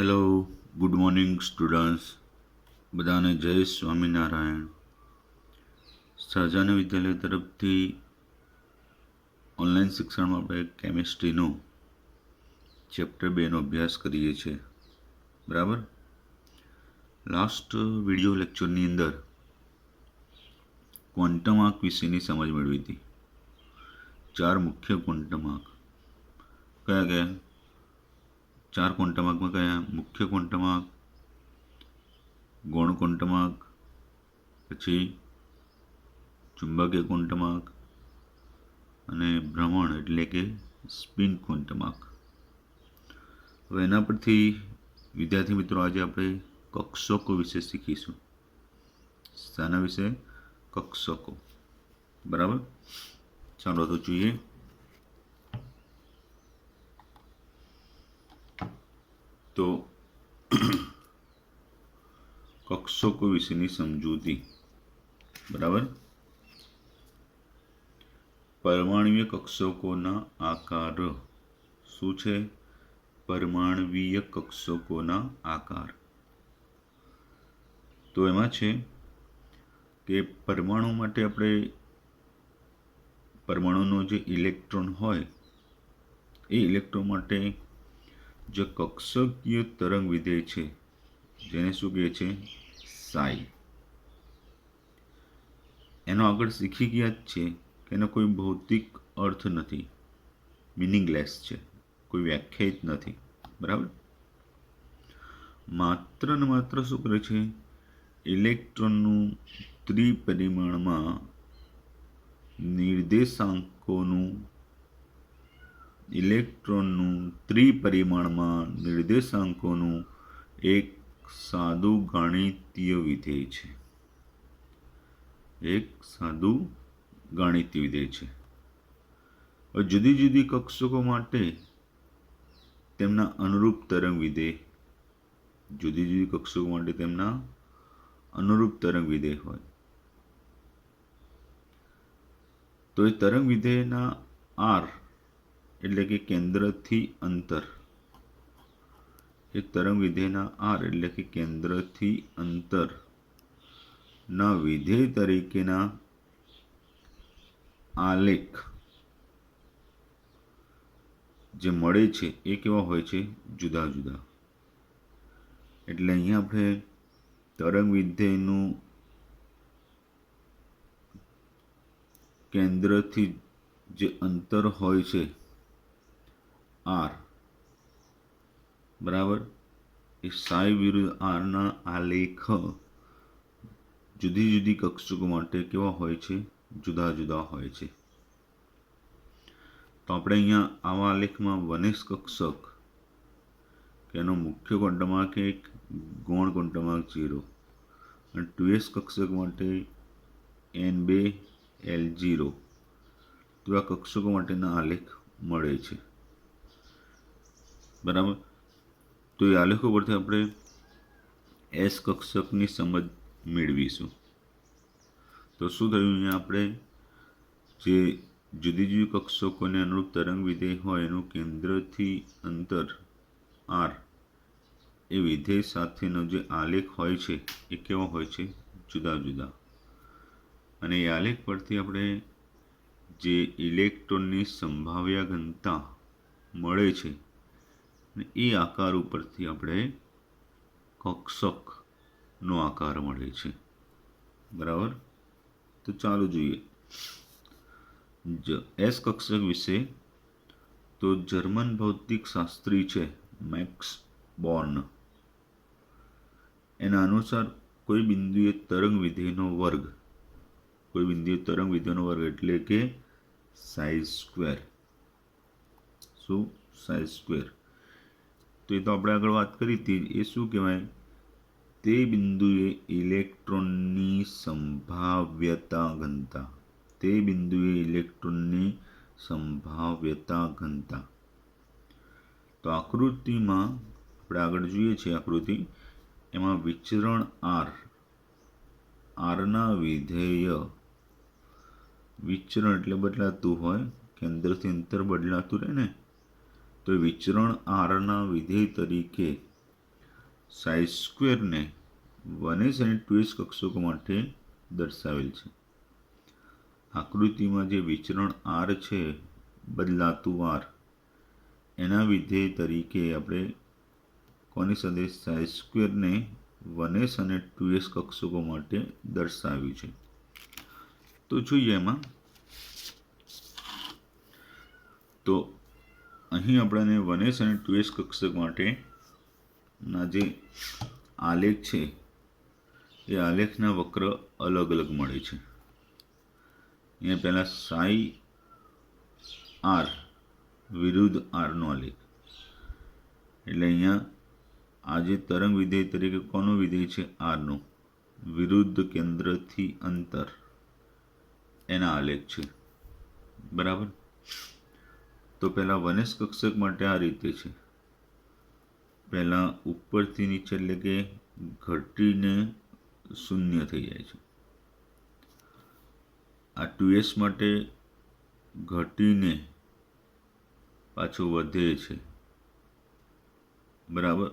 Hello, good morning students. બધાને જય સ્વામિનારાયણ. સહજાનંદ વિદ્યાલય તરફથી ઓનલાઈન શિક્ષણમાં આપણે કેમિસ્ટ્રીનો ચેપ્ટર 2નો અભ્યાસ કરીએ છીએ. બરાબર. લાસ્ટ વિડીયો લેક્ચરની અંદર ક્વોન્ટમ આંક વિશેની સમજ મેળવી હતી. 4 મુખ્ય ક્વોન્ટમ આંક કયા? 4 ક્વોન્ટમ આંકમાં કયા? મુખ્ય ક્વોન્ટમ આંક, ગૌણ ક્વોન્ટમ આંક, પછી ચુંબકીય ક્વોન્ટમ આંક અને ભ્રમણ એટલે કે સ્પિન ક્વોન્ટમ આંક. હવે એના પરથી વિદ્યાર્થી મિત્રો આજે આપણે કક્ષકો વિશે શીખીશું. શાના વિશે? કક્ષકો. બરાબર. ચાલો તો જોઈએ. તો કક્ષકો વિશેની સમજૂતી. બરાબર. પરમાણ્વીય કક્ષકોના આકાર શું છે? પરમાણ્વીય કક્ષકોના આકાર. તો એમાં છે કે પરમાણુ માટે આપણે પરમાણુનો જે ઇલેક્ટ્રોન હોય એ ઇલેક્ટ્રોન માટે જે કક્ષકીય તરંગ વિધેય છે જેને શું કહે છે? સાઈ. એનો આગળ શીખી ગયા જ છે કે એનો કોઈ ભૌતિક અર્થ નથી, મિનિંગલેસ છે, કોઈ વ્યાખ્યાયિત નથી. બરાબર. માત્ર ને માત્ર શું કરે છે? ઇલેક્ટ્રોનનું ત્રિપરિમાણમાં નિર્દેશાંકોનું એક સાદું ગાણિતીય વિધેય છે. જુદી જુદી કક્ષકો માટે તેમના અનુરૂપ તરંગ વિધેય હોય. તો એ તરંગ વિધેયના આર એટલે કે કેન્દ્રથી અંતર ના વિધેય તરીકેના આલેખ જે મળે છે એ કેવા હોય છે? જુદા જુદા. એટલે અહીંયા આપણે તરંગ વિધેયનું કેન્દ્રથી જે અંતર હોય છે આર, બરાબર, એ સાઈ વિરુદ્ધ આરના આલેખ જુદી જુદી કક્ષકો માટે કેવા હોય છે? જુદા જુદા હોય છે. તો આપણે અહીંયા આવા આલેખમાં 1s કક્ષક કે એનો મુખ્ય ક્વોન્ટમ આંક 1, ગૌણ ક્વોન્ટમ આંક 0 અને 2s કક્ષક માટે n2 l0 તો આ કક્ષકો માટેના આલેખ મળે છે. બરાબર. તો એ આલેખો પરથી આપણે એસ કક્ષકની સમજ મેળવીશું. તો શું થયું? અહીંયા આપણે જે જુદી જુદી કક્ષકોને અનુરૂપ તરંગ વિધેય હોય એનું કેન્દ્રથી અંતર આર એ વિધેય સાથેનો જે આલેખ હોય છે એ કેવો હોય છે? જુદા જુદા. અને એ આલેખ પરથી આપણે જે ઇલેક્ટ્રોનની સંભાવ્ય ઘનતા મળે છે એ આકાર ઉપરથી આપણે કક્ષકનો આકાર મળે છે. બરાબર. તો ચાલો જોઈએ એસ કક્ષક વિશે. તો જર્મન ભૌતિક શાસ્ત્રી છે મેક્સ બોર્ન, એના અનુસાર કોઈ બિંદુએ તરંગ વિધેયનો વર્ગ એટલે કે સાઈ સ્ક્વેર. શું? સાઈ સ્ક્વેર. તો એ તો આપણે આગળ વાત કરી હતી. એ શું કહેવાય? તે બિંદુએ ઇલેક્ટ્રોનની સંભાવ્યતા ઘનતા. તો આકૃતિમાં આપણે આગળ જોઈએ છીએ આકૃતિ, એમાં વિચરણ આરના વિધેય, વિચરણ એટલે બદલાતું હોય, કેન્દ્રથી અંતર બદલાતું રહે ને, તો વિચરણ આરના વિધેય તરીકે સાઈ સ્ક્વેરને 1s અને 2s કક્ષકો માટે દર્શાવેલ છે. આકૃતિમાં જે વિચરણ આર છે, બદલાતું આર, એના વિધેય તરીકે આપણે કોની સાથે સાઈ સ્ક્વેરને 1s અને 2s કક્ષકો માટે દર્શાવ્યું છે. તો જોઈએ એમાં. તો અહીં આપણને 1s અને 2s કક્ષક માટેના જે આલેખ છે એ આલેખના વક્ર અલગ અલગ મળે છે. અહીંયા પહેલાં સાઈ આર વિરુદ્ધ આરનો આલેખ, એટલે અહીંયા આ જે તરંગ વિધેય તરીકે કોનું વિધેય છે? આરનું વિરુદ્ધ કેન્દ્રથી અંતર, એના આલેખ છે. બરાબર. તો પહેલાં 1s કક્ષક માટે આ રીતે છે. પહેલાં ઉપરથી નીચે એટલે કે ઘટીને શૂન્ય થઈ જાય છે. આ 2s માટે ઘટીને પાછું વધે છે. બરાબર.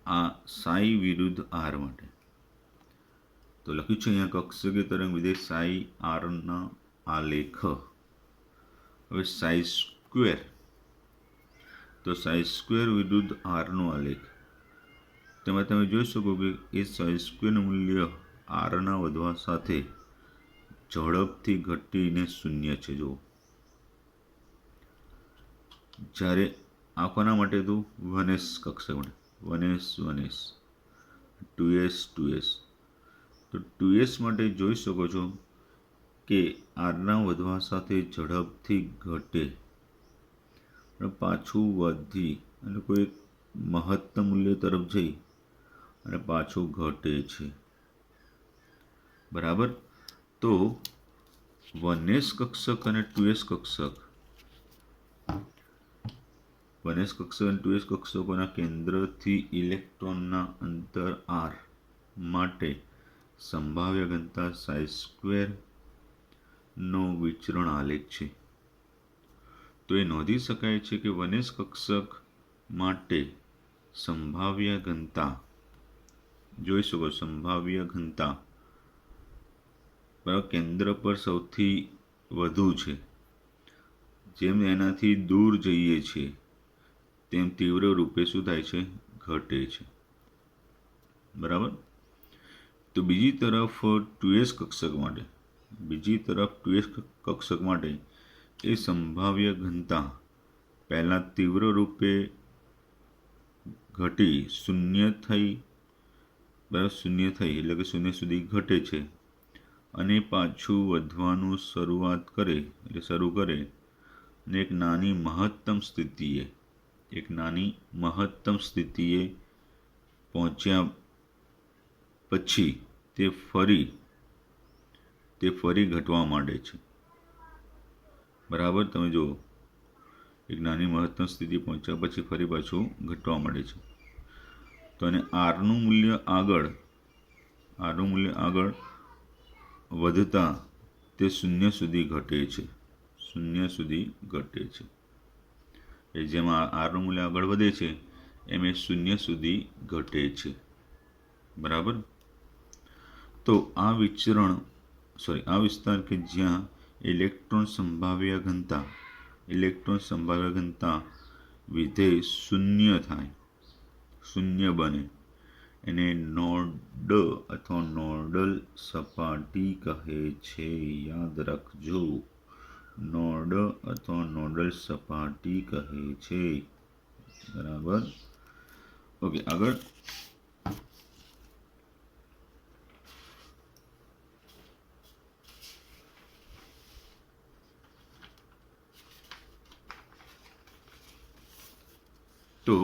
આ સાઈ વિરુદ્ધ આર માટે તો લખ્યું છે અહીંયા કક્ષકીય તરંગ વિધેય સાઈ આરના આલેખ. હવે સાઈ સ્ક્વેર, તો સાઈ સ્ક્વેર વિરુદ્ધ આરનો આલેખ, તેમાં તમે જોઈ શકો કે એ સાઈ સ્ક્વેરનું મૂલ્ય આરના વધવા સાથે ઝડપથી ઘટીને શૂન્ય છે. જુઓ, જ્યારે આ કોના માટે હતું? 1s કક્ષક માટે. 1s 1s, 2s 2s. તો 2s માટે જોઈ શકો છો કે આરના વધવા સાથે ઝડપથી ઘટે, પણ પાછું વધી અને કોઈ મહત્તમ મૂલ્ય તરફ જઈ અને પાછું ઘટે છે. બરાબર. તો 1s કક્ષક અને 2s કક્ષક, 1s કક્ષક અને 2s કક્ષકોના કેન્દ્રથી ઇલેક્ટ્રોનના અંતર r માટે સંભાવ્ય ઘનતા સાઈ સ્ક્વેર નો વિચરણ આલેખ છે. તો એ નોંધી શકાય છે કે 1s કક્ષક માટે સંભાવ્ય ઘનતા, જોઈ શકો સંભાવ્ય ઘનતા બરાબર કેન્દ્ર પર સૌથી વધુ છે. જેમ એનાથી દૂર જઈએ છીએ તેમ તીવ્ર રૂપે શું થાય છે? ઘટે છે. બરાબર. તો બીજી તરફ 2s કક્ષક માટે, એ સંભાવ્ય ઘનતા પહેલાં તીવ્ર રૂપે ઘટી શૂન્ય થઈ, બરાબર, શૂન્ય થઈ એટલે કે શૂન્ય સુધી ઘટે છે અને પાછું વધવાનું શરૂ કરે અને એક નાની મહત્તમ સ્થિતિએ પહોંચ્યા પછી તે ફરી ઘટવા માંડે છે. બરાબર. તમે જુઓ, એક નાની મહત્તમ સ્થિતિ પહોંચ્યા પછી ફરી પાછું ઘટવા માંડે છે. તો અને આરનું મૂલ્ય આગળ વધતા તે શૂન્ય સુધી ઘટે છે. એ જેમ આરનું મૂલ્ય આગળ વધે છે એમ એ શૂન્ય સુધી ઘટે છે. બરાબર. તો આ વિસ્તાર કે જ્યાં ઇલેક્ટ્રોન સંભાવ્ય ઘનતા વિધેય શૂન્ય બને, એને નોડ અથવા નોડલ સપાટી કહે છે. યાદ રાખજો, નોડ અથવા નોડલ સપાટી કહે છે. બરાબર. ઓકે, આગળ. તો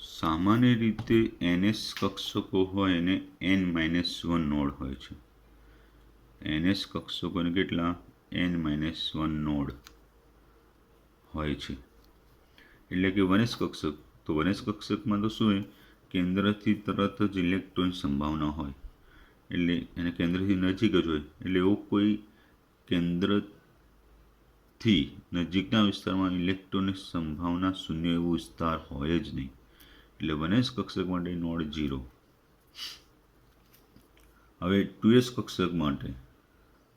સામાન્ય રીતે ns કક્ષકો હોય એને n-1 નોડ હોય છે. ns કક્ષકોને કેટલા? n-1 નોડ હોય છે. એટલે કે 1s કક્ષક, તો 1s કક્ષકમાં તો શું હોય? કેન્દ્રથી તરત જ ઇલેક્ટ્રોન સંભાવના હોય, એટલે એને કેન્દ્રથી નજીક જ હોય, એટલે એવો કોઈ કેન્દ્રથી નજીકના વિસ્તારમાં ઇલેક્ટ્રોનની સંભાવના શૂન્ય એવો વિસ્તાર હોય જ નહીં. એટલે 1s કક્ષક માટે નોડ 0. હવે 2s કક્ષક માટે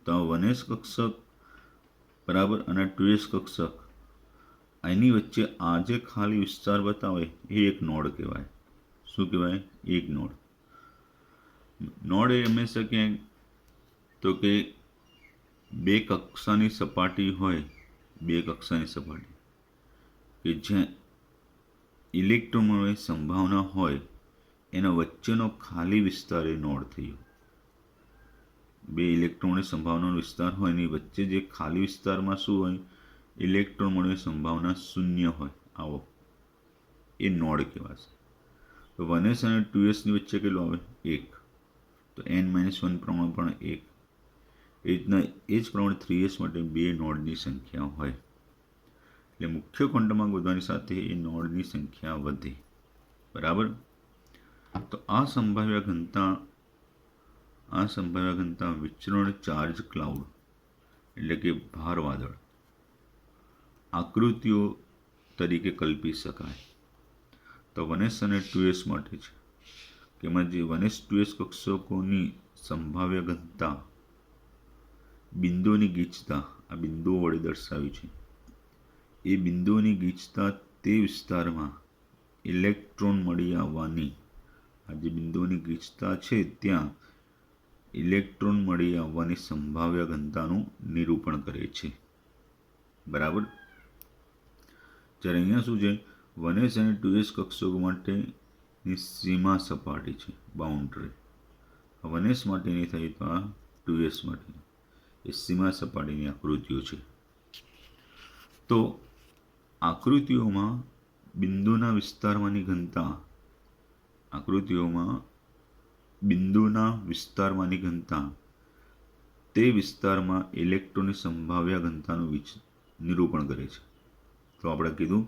તો 1s કક્ષક બરાબર અને 2s કક્ષક એની વચ્ચે આ જે ખાલી વિસ્તાર બતાવે એ એક નોડ કહેવાય. શું કહેવાય? એક નોડ. નોડ એ હંમેશા ક્યાંક તો કે બે કક્ષાની સપાટી હોય, બે કક્ષાની સપાટી કે જ્યાં ઇલેક્ટ્રોન મળવાની સંભાવના હોય એના વચ્ચેનો ખાલી વિસ્તાર એ નોડ થયો. બે ઇલેક્ટ્રોનની સંભાવનાનો વિસ્તાર હોય એની વચ્ચે જે ખાલી વિસ્તારમાં શું હોય? ઇલેક્ટ્રોન મળવાની સંભાવના શૂન્ય હોય, આવો એ નોડ કહેવાશે. તો 1s અને 2s ની વચ્ચે કેટલું આવે? 1. તો n-1 પ્રમાણે પણ 1. એ રીતના એ જ પ્રમાણે 3s માટે બે નોડની સંખ્યા હોય. એટલે મુખ્ય ક્વોન્ટમ વધવાની સાથે એ નોડની સંખ્યા વધે. બરાબર. તો આ સંભાવ્ય ઘનતા વિચરણ ચાર્જ ક્લાઉડ એટલે કે ભાર વાદળ આકૃતિઓ તરીકે કલ્પી શકાય. તો 1s અને 2s માટે છે કે એમાં જે 1s 2s કક્ષકોની સંભાવ્ય ઘનતા બિંદુઓની ગીચતા આ બિંદુઓ વડે દર્શાવી છે. એ બિંદુઓની ગીચતા તે વિસ્તારમાં ઇલેક્ટ્રોન મળી આવવાની, આ જે બિંદુઓની ગીચતા છે ત્યાં ઇલેક્ટ્રોન મળી આવવાની સંભાવ્ય ઘનતાનું નિરૂપણ કરે છે. બરાબર. જ્યારે અહીંયા શું છે? 1s અને 2s કક્ષકો માટેની સીમા સપાટી છે, બાઉન્ડ્રી. 1s માટેની થઈ તો આ 2s માટેની એ સીમા સપાટીની આકૃતિઓ છે. તો આકૃતિઓમાં બિંદુના વિસ્તારમાંની ઘનતા તે વિસ્તારમાં ઇલેક્ટ્રોનની સંભાવ્ય ઘનતાનું નિરૂપણ કરે છે. તો આપણે કીધું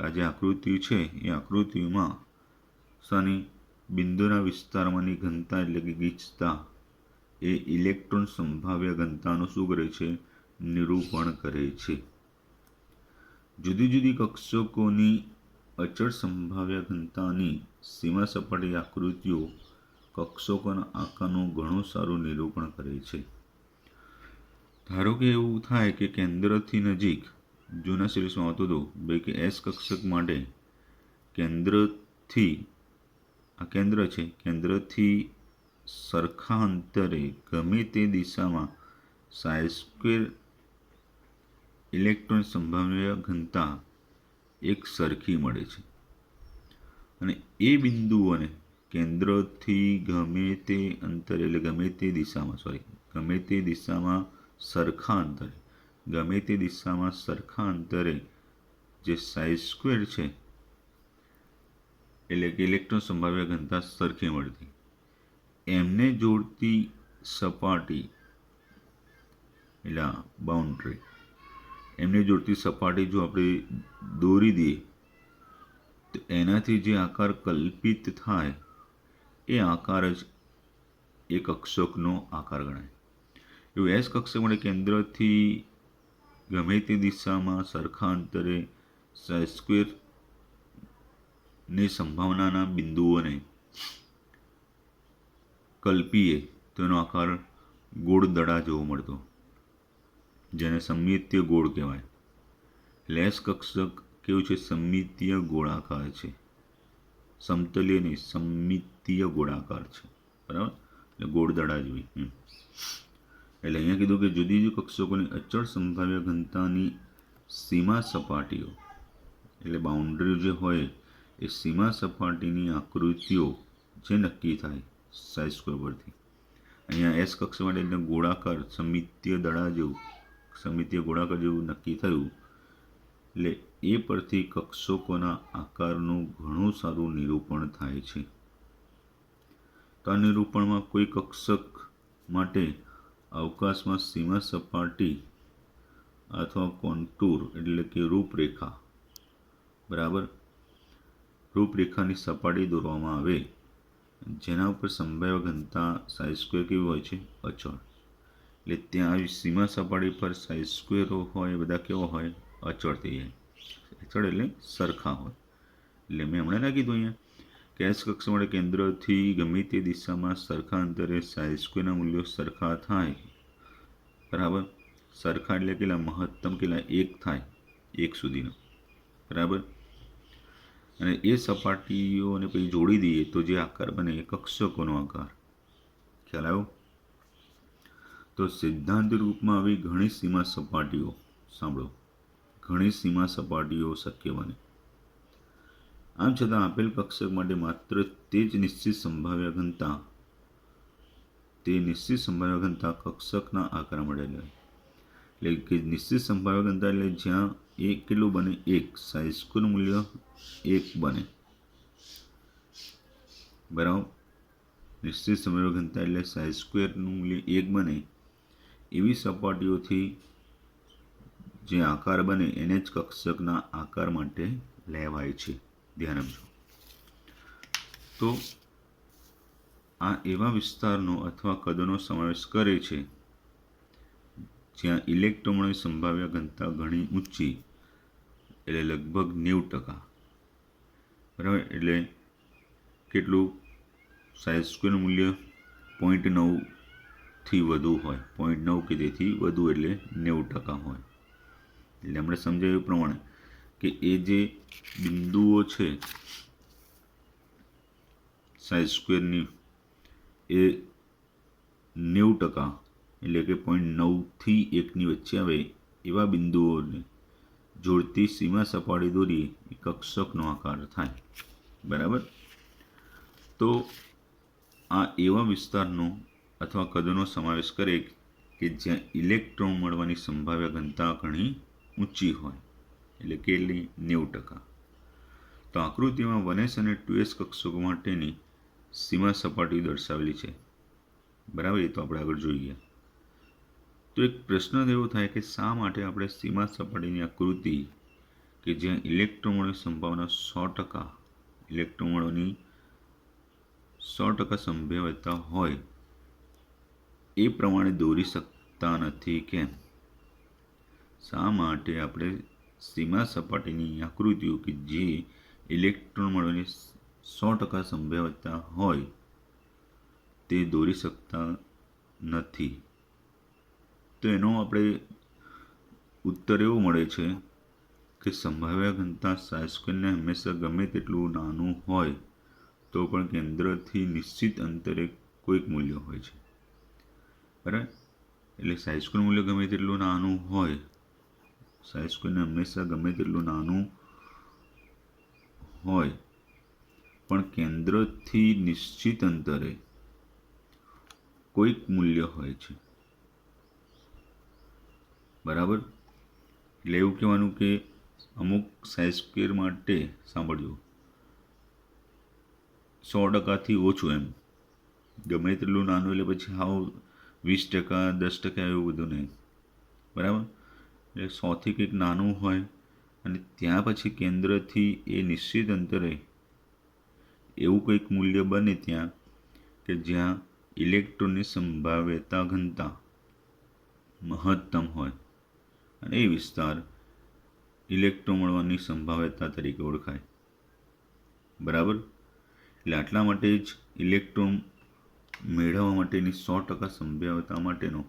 આ જે આકૃતિ છે એ આકૃતિમાં શાની બિંદુના વિસ્તારમાંની ઘનતા એટલે કે ગીચતા એ ઇલેક્ટ્રોન સંભાવ્ય ઘનતાનું શું કરે છે? નિરૂપણ કરે છે. જુદી જુદી કક્ષકોની અચળ સંભાવ્ય ઘનતાની સીમા સપાટી આકૃતિઓ કક્ષકોના આકારનું ઘણું સારું નિરૂપણ કરે છે. ધારો કે એવું થાય કે કેન્દ્રથી નજીક જૂના સિરીઝમાં આવતું હતું ભાઈ કે એસ કક્ષક માટે કેન્દ્રથી આ કેન્દ્ર છે, કેન્દ્રથી સરખા અંતરે ગમે તે દિશામાં સાઈ² ઇલેક્ટ્રોન સંભાવ્ય ઘનતા એક સરખી મળે છે. અને એ બિંદુઓને કેન્દ્રથી ગમે તે અંતરે એટલે ગમે તે દિશામાં સરખા અંતરે જે સાઈ² છે એટલે કે ઇલેક્ટ્રોન સંભાવ્ય ઘનતા સરખી મળતી એમને જોડતી સપાટી એટલે બાઉન્ડ્રી, એમને જોડતી સપાટી જો આપણે દોરી દઈએ તો એનાથી જે આકાર કલ્પિત થાય એ આકાર જ એ કક્ષકનો આકાર ગણાય. એવું એસ કક્ષક માટે કેન્દ્રથી ગમે તે દિશામાં સરખા અંતરે સાઈ² ની સંભાવનાના બિંદુઓને કલ્પીએ તો એનો આકાર ગોળ દડા જેવો મળતો, જેને સમમિતીય ગોળ કહેવાય. એટલે એસ કક્ષક કેવું છે? સમમિતીય ગોળાકાર છે, સમતલીય નહીં, સમમિતીય ગોળાકાર છે. બરાબર. એટલે ગોળ દડા જેવી. એટલે અહીંયા કીધું કે જુદી જુદી કક્ષકોની અચળ સંભાવ્ય ઘનતાની સીમા સપાટીઓ એટલે બાઉન્ડ્રી જે હોય એ સીમા સપાટીની આકૃતિઓ જે નક્કી થાય સાઈ² પરથી. અહીંયા એસ કક્ષ માટે એટલે ગોળાકાર સમમિતીય ગોળાકાર જેવું નક્કી થયું. એટલે એ પરથી કક્ષકોના આકારનું ઘણું સારું નિરૂપણ થાય છે. તો આ નિરૂપણમાં કોઈ કક્ષક માટે અવકાશમાં સીમા સપાટી અથવા કોન્ટૂર એટલે કે રૂપરેખા, બરાબર, રૂપરેખાની સપાટી દોરવામાં આવે જેના ઉપર સંભાવ્ય ઘનતા સાઈ² કેવી હોય છે? અચળ. એટલે ત્યાં સીમા સપાટી પર સાઈ² હોય એ બધા કેવા હોય? અચળ થઈ જાય. અચળ એટલે સરખા હોય. એટલે મેં હમણાં ના કીધું અહીંયા કે એસ કક્ષક માટે કેન્દ્રથી ગમે તે દિશામાં સરખા અંતરે સાઈ સ્ક્વેરના મૂલ્યો સરખા થાય, બરાબર. સરખા એટલે કેટલા? મહત્તમ કેટલા? 1 થાય, 1 સુધીનો, બરાબર. અને એ સપાટીઓને પછી જોડી દઈએ તો જે આકાર બને એ કક્ષકોનો આકાર. ખ્યાલ આવ્યો? તો સિદ્ધાંત રૂપમાં આવી ઘણી સીમા સપાટીઓ, સાંભળો, ઘણી સીમા સપાટીઓ શક્ય બને. આમ છતાં આપેલ કક્ષક માટે માત્ર તે જ નિશ્ચિત સંભાવ્ય ઘનતા કક્ષકના આકાર મળેલા. એટલે કે નિશ્ચિત સંભાવ્ય ઘનતા એટલે જ્યાં એ કેટલું બને? 1. સાઈ સ્ક્વેરનું મૂલ્ય 1 બને, બરાબર. નિશ્ચિત સંભાવ્ય ઘનતા એટલે સાઈ સ્ક્વેરનું મૂલ્ય 1 બને એવી સપાટીઓથી જે આકાર બને એને જ કક્ષકના આકાર માટે લેવાય છે. ધ્યાન આપજો. તો આ એવા વિસ્તારનો અથવા કદનો સમાવેશ કરે છે જ્યાં ઇલેક્ટ્રોનની સંભાવ્ય ઘનતા ઘણી ઊંચી, એટલે લગભગ 90%, બરાબર. એટલે કેટલું? સાઈ સ્ક્વેરનું મૂલ્ય 0.9થી વધુ હોય, 0.9 કે તેથી વધુ, એટલે 90% હોય. એટલે આપણે સમજાવ્યું એ પ્રમાણે કે એ જે બિંદુઓ છે સાઈ સ્ક્વેરની એ 90%, એટલે કે 0.9થી 1ની વચ્ચે આવે એવા બિંદુઓને જોડતી સીમા સપાટી દોરી એ કક્ષકનો આકાર થાય, બરાબર. તો આ એવા વિસ્તારનો અથવા કદનો સમાવેશ કરે કે જ્યાં ઇલેક્ટ્રોન મળવાની સંભાવ્ય ઘનતા ઘણી ઊંચી હોય, એટલે કેટલી? 90%. તો આકૃતિમાં 1s અને 2s કક્ષકો માટેની સીમા સપાટી દર્શાવેલી છે, બરાબર. એ તો આપણે આગળ જોઈએ. તો એક પ્રશ્ન એવો થાય કે શા માટે આપણે સીમા સપાટીની આકૃતિ કે જ્યાં ઇલેક્ટ્રોન મળવાની સંભાવના 100%, ઇલેક્ટ્રોન મળવાની 100% સંભાવ્યતા હોય એ પ્રમાણે દોરી શકતા નથી? કેમ? શા માટે આપણે સીમા સપાટીની આકૃતિઓ કે જે ઇલેક્ટ્રોન મળવાની 100% સંભાવ્યતા હોય તે દોરી શકતા નથી? તો એનો આપણે ઉત્તર એવો મળે છે કે સંભાવ્ય ઘનતા સાઈ સ્ક્વેરને હંમેશા ગમે તેટલું નાનું હોય તો પણ કેન્દ્રથી નિશ્ચિત અંતરે કોઈક મૂલ્ય હોય છે, બરાબર. એટલે સાઈ સ્ક્વેરનું મૂલ્ય ગમે તેટલું નાનું હોય, સાઈ સ્ક્વેરને હંમેશા ગમે તેટલું નાનું હોય પણ કેન્દ્રથી નિશ્ચિત અંતરે કોઈક મૂલ્ય હોય છે, બરાબર. એટલે એવું કહેવાનું કે અમુક સાઈ સ્ક્વેર માટે, સાંભળજો, 100%થી ઓછું, એમ ગમે તેટલું નાનું, એટલે પછી હાવ 20%, 10% એવું બધું નહીં, બરાબર. એટલે 100થી કંઈક નાનું હોય અને ત્યાં પછી કેન્દ્રથી એ નિશ્ચિત અંતરે એવું કંઈક મૂલ્ય બને ત્યાં કે જ્યાં ઇલેક્ટ્રોનની સંભાવ્યતા ઘનતા મહત્તમ હોય અને એ વિસ્તાર ઇલેક્ટ્રોન મળવાની સંભાવ્યતા તરીકે ઓળખાય, બરાબર. એટલે આટલા માટે જ ઇલેક્ટ્રોન મેળવવા માટેની 100% સંભાવ્યતા માટેનો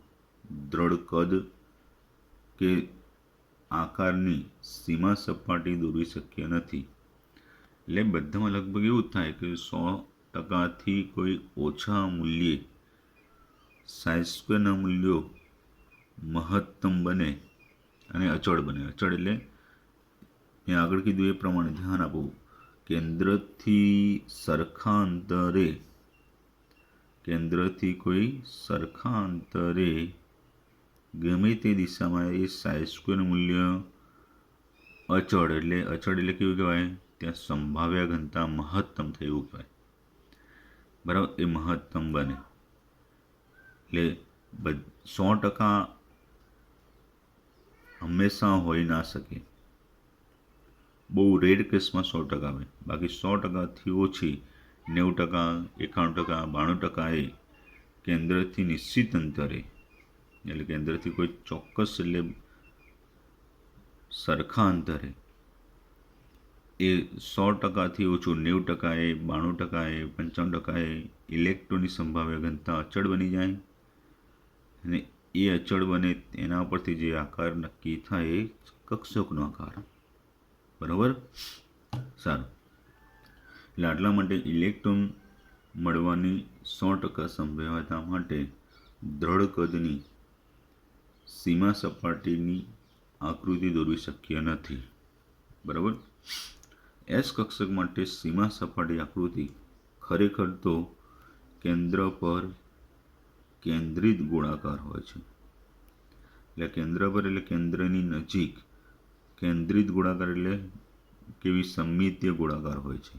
દ્રઢ કદ કે આકારની સીમા સપાટી દોરવી શક્ય નથી. એટલે બધામાં લગભગ એવું જ થાય કે 100%થી કોઈ ઓછા મૂલ્યે સાઈ સ્ક્વેરના મૂલ્યો મહત્તમ બને અને અચળ બને. અચળ એટલે મેં આગળ કીધું એ પ્રમાણે ધ્યાન આપવું. કેન્દ્રથી કોઈ સરખા અંતરે ગમે તે દિશામાં એ સાઈ સ્ક્વેરનું મૂલ્ય અચળ એટલે કેવું કહેવાય? ત્યાં સંભાવ્ય ઘનતા મહત્તમ થાય એવું કહેવાય, બરાબર. એ મહત્તમ બને એટલે 100% હંમેશા હોઈ ના શકે. બહુ રેર કેસમાં 100% આવે, બાકી 100%થી ઓછી 90%, 91%, 92% એ કેન્દ્રથી નિશ્ચિત અંતરે, એટલે કેન્દ્રથી કોઈ ચોક્કસ એટલે સરખા અંતરે એ 100%થી ઓછું 90%, 92%, 95% ઇલેક્ટ્રોનની સંભાવ્ય ઘનતા અચળ બની જાય અને એ અચળ બને એના પરથી જે આકાર નક્કી થાય એ કક્ષકનો આકાર. બરાબર. સારું. એટલે આટલા માટે ઇલેક્ટ્રોન મળવાની 100% સંભાવ્યતા માટે દ્રઢ કદની સીમા સપાટીની આકૃતિ દોરવી શક્ય નથી. બરાબર. એસ કક્ષક માટે સીમા સપાટી આકૃતિ ખરેખર તો કેન્દ્ર પર કેન્દ્રિત ગોળાકાર હોય છે. એટલે કેન્દ્ર પર એટલે કેન્દ્રની નજીક, કેન્દ્રિત ગોળાકાર એટલે કેવી સમમિતીય ગોળાકાર હોય છે.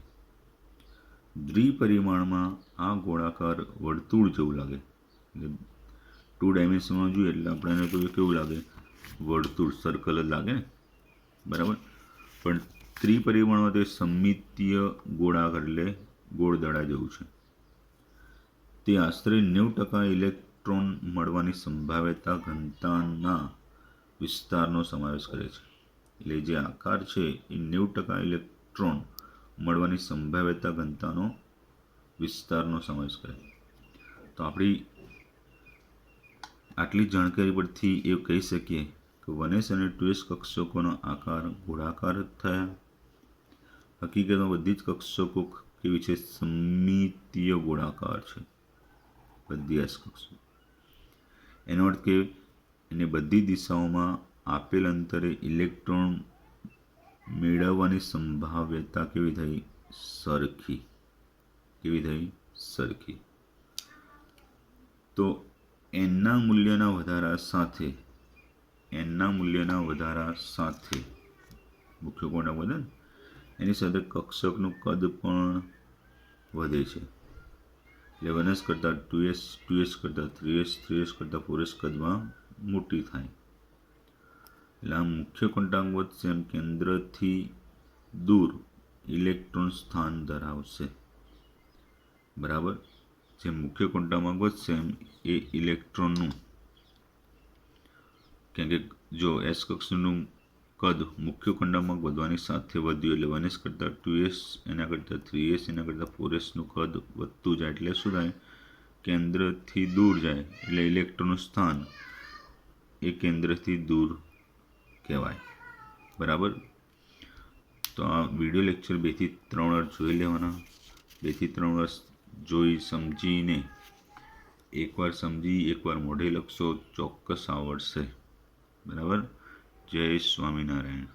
દ્વિપરિમાણમાં આ ગોળાકાર વર્તુળ જેવું લાગે. એટલે 2 ડાયમેન્શનમાં જોઈએ એટલે આપણને તો કેવું લાગે, વર્તુળ, સર્કલ જ લાગે ને. બરાબર. પણ ત્રિપરિમાણમાં તે સમમિતીય ગોળાકાર એટલે ગોળ દડા જેવું છે. તે આશરે 90% ઇલેક્ટ્રોન મળવાની સંભાવ્યતા ઘનતાના વિસ્તારનો સમાવેશ કરે છે. એટલે જે આકાર છે એ 90% ઇલેક્ટ્રોન મળવાની સંભાવ્યતા ઘનતાનો વિસ્તારનો સમાવેશ કરે. તો આપણી આટલી જાણકારી પરથી એવું કહી શકીએ કે 1s અને 2s કક્ષકોનો આકાર ગોળાકાર જ થયા. હકીકતમાં બધી જ કક્ષકો કેવી છે, સમમિતીય ગોળાકાર છે. બધી એસ કક્ષકો. એનો અર્થ કે એને બધી દિશાઓમાં આપેલ અંતરે ઇલેક્ટ્રોન મેળવવાની સંભાવ્યતા કેવી થઈ, સરખી. કેવી થઈ, સરખી. તો એનના મૂલ્યના વધારા સાથે મુખ્ય કોણના વધે ને એની સાથે કક્ષકનું કદ પણ વધે છે. એટલે 1s કરતાં 2s, 2s કરતાં 3s, 3s કરતાં 4s કદમાં મોટી થાય. એટલે આ મુખ્ય ક્વોન્ટાંક વધશે એમ કેન્દ્રથી દૂર ઇલેક્ટ્રોન સ્થાન ધરાવશે. બરાબર. જે મુખ્ય ક્વોન્ટાંક વધશે એમ એ ઇલેક્ટ્રોનનું, કેમ કે જો એસ કક્ષકનું કદ મુખ્ય ક્વોન્ટાંક વધવાની સાથે વધ્યું એટલે 1s કરતાં 2s, એના કરતાં 3s, એના કરતાં 4sનું કદ વધતું જાય એટલે શું થાય, કેન્દ્રથી દૂર જાય એટલે ઇલેક્ટ્રોનનું સ્થાન એ કેન્દ્રથી દૂર કહેવાય. બરાબર. તો આ વિડીયો લેક્ચર 2 થી 3 વાર જોઈ લેવાના. 2 થી 3 વાર જોઈ સમજીને એકવાર સમજી એકવાર મોઢે લખશો, ચોક્કસ આવડશે. બરાબર. જય સ્વામિનારાયણ.